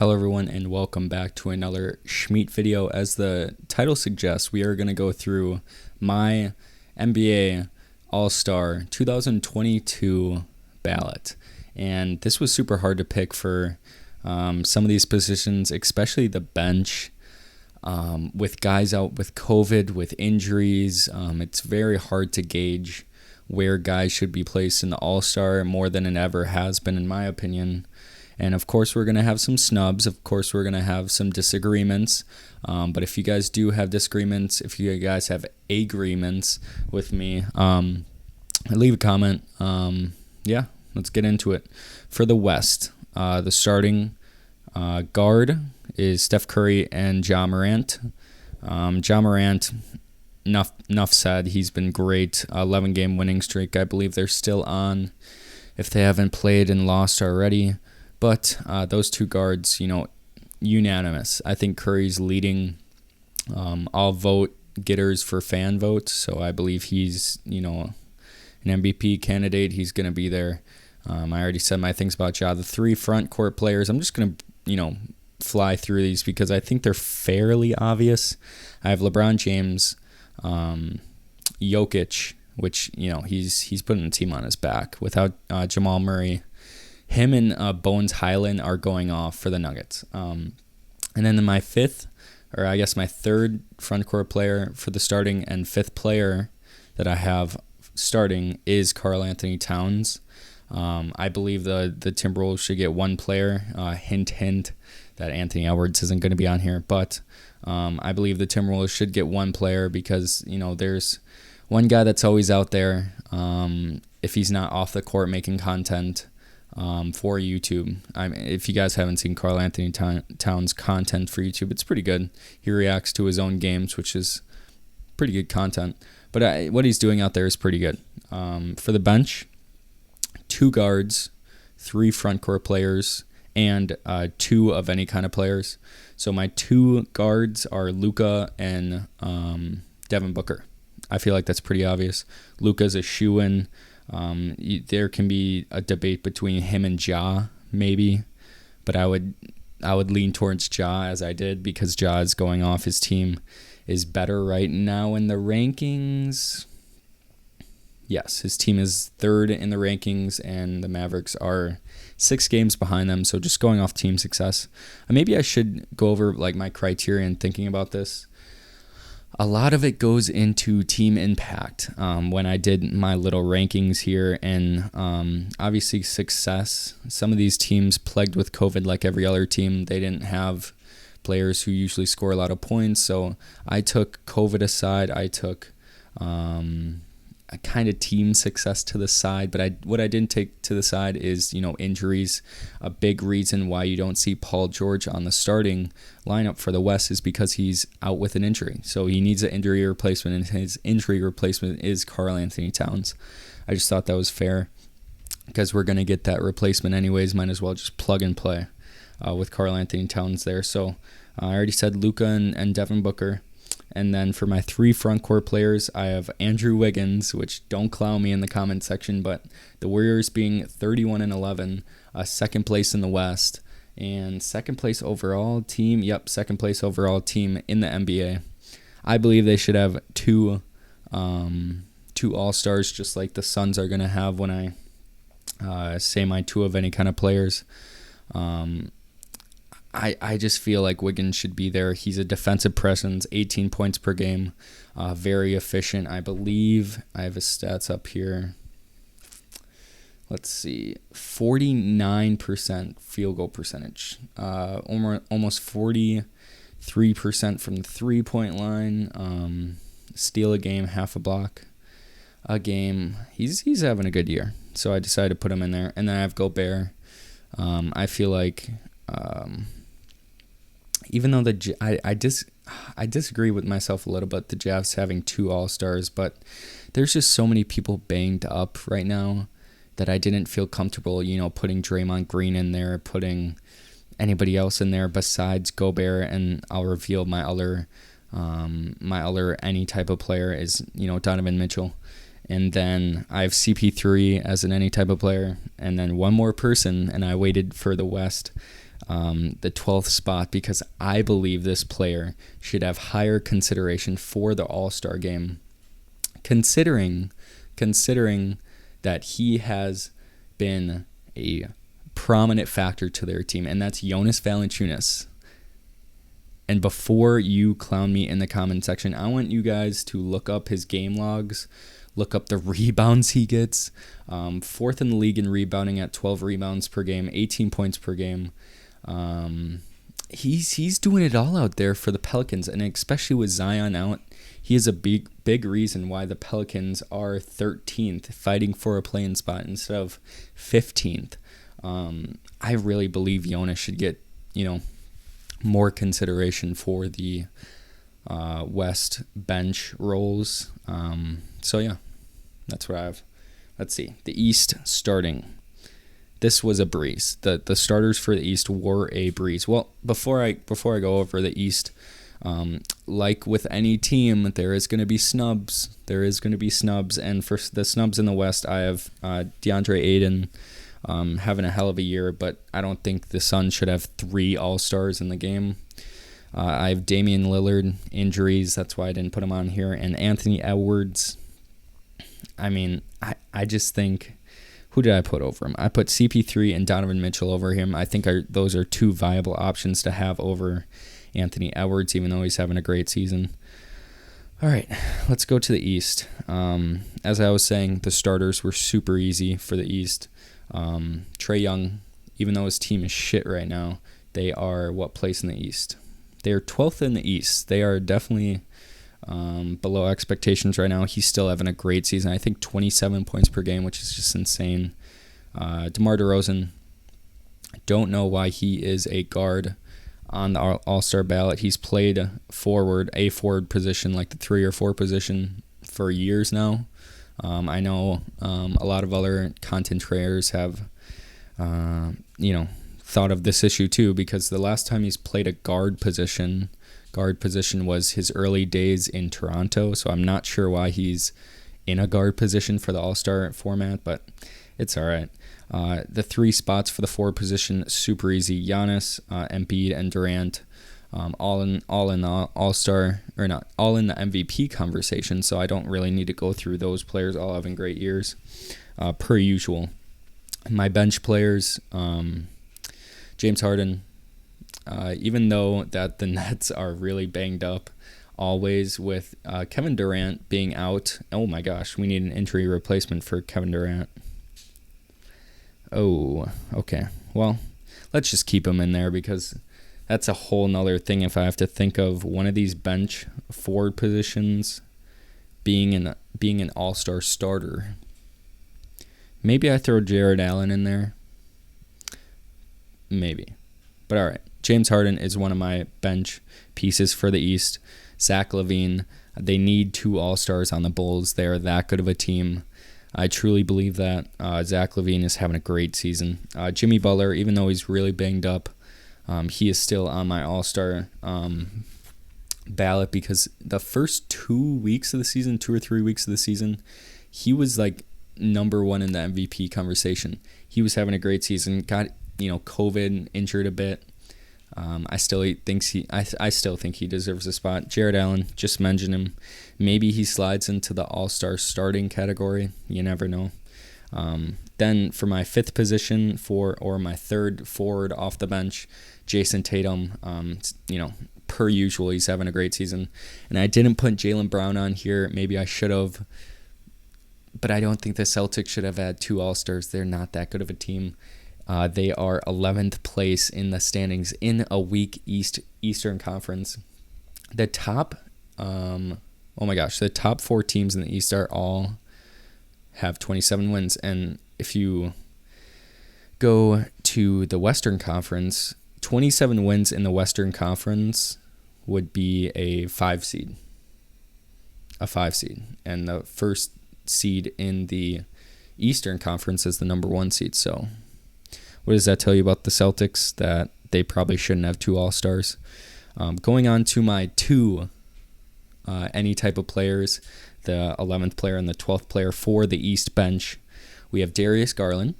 Hello everyone and welcome back to another Schmeat video. As the title suggests, we are going to go through my NBA All Star 2022 ballot. And this was super hard to pick for some of these positions, especially the bench. With guys out with COVID, with injuries, it's very hard to gauge where guys should be placed in the All Star more than it ever has been, in my opinion. And of course, we're going to have some snubs. Of course, we're going to have some disagreements. But if you guys do have disagreements, if you guys have agreements with me, leave a comment. Let's get into it. For the West, the starting guard is Steph Curry and Ja Morant. Ja Morant, enough said. He's been great. 11-game winning streak. I believe they're still on if they haven't played and lost already. But those two guards, unanimous. I think Curry's leading all vote getters for fan votes. So I believe he's, an MVP candidate. He's going to be there. I already said my things about Ja. The three front court players, I'm just going to, fly through these because I think they're fairly obvious. I have LeBron James, Jokic, which, he's putting the team on his back. Without Jamal Murray, him and Bones Highland are going off for the Nuggets. And then my third front court player for the starting and fifth player that I have starting is Karl Anthony Towns. I believe the Timberwolves should get one player. Hint, that Anthony Edwards isn't going to be on here. But I believe the Timberwolves should get one player because, there's one guy that's always out there. If he's not off the court making content, for YouTube. If you guys haven't seen Karl Anthony Towns content for YouTube, it's pretty good. He reacts to his own games, which is pretty good content. But what he's doing out there is pretty good. For the bench, two guards, three front court players, and two of any kind of players. So my two guards are Luka and Devin Booker. I feel like that's pretty obvious. Luka's a shoo-in. There can be a debate between him and Ja, maybe, but I would lean towards Ja as I did because Ja is going off. His team is better right now in the rankings. Yes, his team is third in the rankings, and the Mavericks are 6 games behind them. So just going off team success, maybe I should go over my criteria and thinking about this. A lot of it goes into team impact when I did my little rankings here, and obviously success. Some of these teams plagued with COVID like every other team. They didn't have players who usually score a lot of points, so I took COVID aside. I took a kind of team success to the side, but what I didn't take to the side is, injuries. A big reason why you don't see Paul George on the starting lineup for the West is because he's out with an injury. So he needs an injury replacement, and his injury replacement is Karl Anthony Towns. I just thought that was fair because we're going to get that replacement anyways. Might as well just plug and play with Karl Anthony Towns there. So I already said Luka and Devin Booker. And then for my three front court players, I have Andrew Wiggins, which don't clown me in the comment section, but the Warriors being 31-11, second place in the West, and second place overall team. Yep, second place overall team in the NBA. I believe they should have two All-Stars, just like the Suns are going to have when I say my two of any kind of players. I just feel like Wiggins should be there. He's a defensive presence, 18 points per game, very efficient. I believe I have his stats up here. Let's see, 49% field goal percentage, almost 43% from the three-point line, steal a game, half a block a game. He's having a good year, so I decided to put him in there. And then I have Gobert. I feel like... even though I disagree with myself a little bit, the Jazz having two All-Stars, but there's just so many people banged up right now that I didn't feel comfortable, putting Draymond Green in there, putting anybody else in there besides Gobert, and I'll reveal my other any type of player is, Donovan Mitchell. And then I have CP3 as an any type of player, and then one more person, and I waited for the West. the 12th spot because I believe this player should have higher consideration for the All-Star game, considering that he has been a prominent factor to their team, and that's Jonas Valanciunas. And before you clown me in the comment section, I want you guys to look up his game logs, look up the rebounds he gets. Fourth in the league in rebounding at 12 rebounds per game, 18 points per game. He's doing it all out there for the Pelicans, and especially with Zion out, he is a big reason why the Pelicans are 13th, fighting for a play-in spot instead of 15th. I really believe Jonas should get, more consideration for the West bench roles. So yeah, that's what I have. Let's see. The East starting. This was a breeze. The starters for the East were a breeze. Well, before I go over the East, like with any team, there is going to be snubs. And for the snubs in the West, I have DeAndre Ayton having a hell of a year, but I don't think the Suns should have 3 All-Stars in the game. I have Damian Lillard, injuries, that's why I didn't put him on here, and Anthony Edwards. I mean, I just think, who did I put over him? I put CP3 and Donovan Mitchell over him. I think those are 2 viable options to have over Anthony Edwards, even though he's having a great season. All right, let's go to the East. As I was saying, the starters were super easy for the East. Trae Young, even though his team is shit right now, they are what place in the East? They are 12th in the East. They are definitely below expectations right now. He's still having a great season. I think 27 points per game, which is just insane. DeMar DeRozan, don't know why he is a guard on the All-Star ballot. He's played a forward position, like the 3 or 4 position, for years now. I know a lot of other content creators have, thought of this issue too, because the last time he's played a guard position was his early days in Toronto, so I'm not sure why he's in a guard position for the All-Star format, but it's all right. The 3 spots for the forward position, super easy. Giannis, Embiid, and Durant, all in the All-Star, or not, all in the MVP conversation, so I don't really need to go through those players all having great years, per usual. My bench players, James Harden, even though that the Nets are really banged up always with Kevin Durant being out. Oh my gosh, we need an injury replacement for Kevin Durant. Oh, okay. Well, let's just keep him in there because that's a whole nother thing if I have to think of one of these bench forward positions being an all-star starter. Maybe I throw Jared Allen in there. Maybe. But all right. James Harden is one of my bench pieces for the East. Zach LaVine. They need 2 all-stars on the Bulls. They are that good of a team. I truly believe that. Zach LaVine is having a great season. Jimmy Butler, even though he's really banged up, he is still on my all-star ballot because the first 2 weeks of the season, 2 or 3 weeks of the season, he was like number 1 in the MVP conversation. He was having a great season. Got COVID, injured a bit. I still think he deserves a spot. Jared Allen, just mentioned him. Maybe he slides into the all-star starting category. You never know. Then for my 5th position or my 3rd forward off the bench, Jason Tatum. Per usual, he's having a great season. And I didn't put Jaylen Brown on here. Maybe I should have. But I don't think the Celtics should have had 2 all-stars. They're not that good of a team. They are 11th place in the standings in a weak Eastern Conference. The top, the top 4 teams in the East are all have 27 wins. And if you go to the Western Conference, 27 wins in the Western Conference would be a 5 seed. And the first seed in the Eastern Conference is the number 1 seed. So what does that tell you about the Celtics? That they probably shouldn't have 2 all-stars. Going on to my 2 any type of players, the 11th player and the 12th player for the East bench, we have Darius Garland.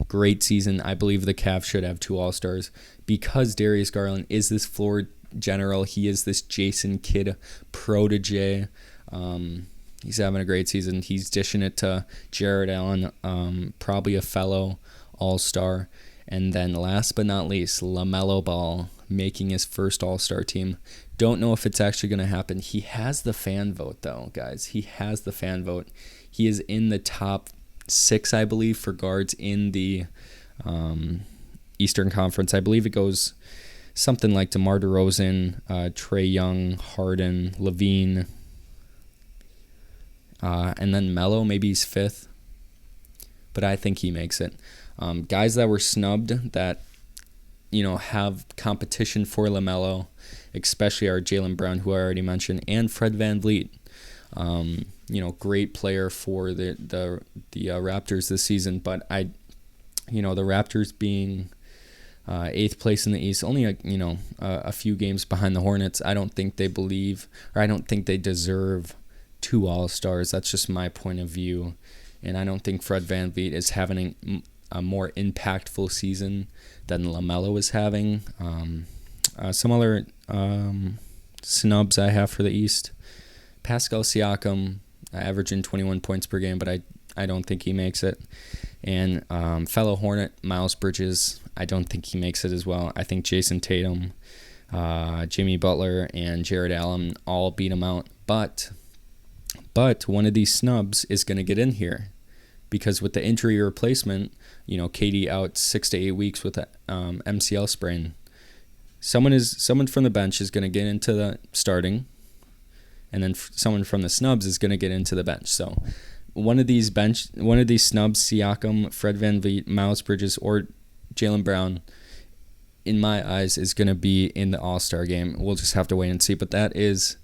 Great season. I believe the Cavs should have 2 All-Stars because Darius Garland is this floor general. He is this Jason Kidd protege. He's having a great season. He's dishing it to Jared Allen, probably a fellow All-Star. And then last but not least, LaMelo Ball making his first All-Star team. Don't know if it's actually going to happen. He has the fan vote, though, guys. He has the fan vote. He is in the top 6, I believe, for guards in the Eastern Conference. I believe it goes something like DeMar DeRozan, Trae Young, Harden, Levine, and then Melo. Maybe he's 5th, but I think he makes it. Guys that were snubbed that have competition for LaMelo, especially our Jaylen Brown, who I already mentioned, and Fred VanVleet. Great player for the Raptors this season, but the Raptors being 8th place in the East, only a few games behind the Hornets. I don't think they deserve 2 All-Stars. That's just my point of view, and I don't think Fred VanVleet is having a more impactful season than LaMelo is having. Some other snubs I have for the East: Pascal Siakam, averaging 21 points per game, but I don't think he makes it. And fellow Hornet Miles Bridges, I don't think he makes it as well. I think Jason Tatum, Jimmy Butler, and Jared Allen all beat him out. But one of these snubs is going to get in here, because with the injury replacement, KD out 6 to 8 weeks with a MCL sprain. Someone from the bench is going to get into the starting, and then someone from the snubs is going to get into the bench. So one of these snubs, Siakam, Fred VanVleet, Miles Bridges, or Jaylen Brown, in my eyes, is going to be in the All-Star game. We'll just have to wait and see. But that is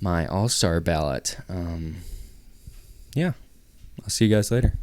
my All-Star ballot. I'll see you guys later.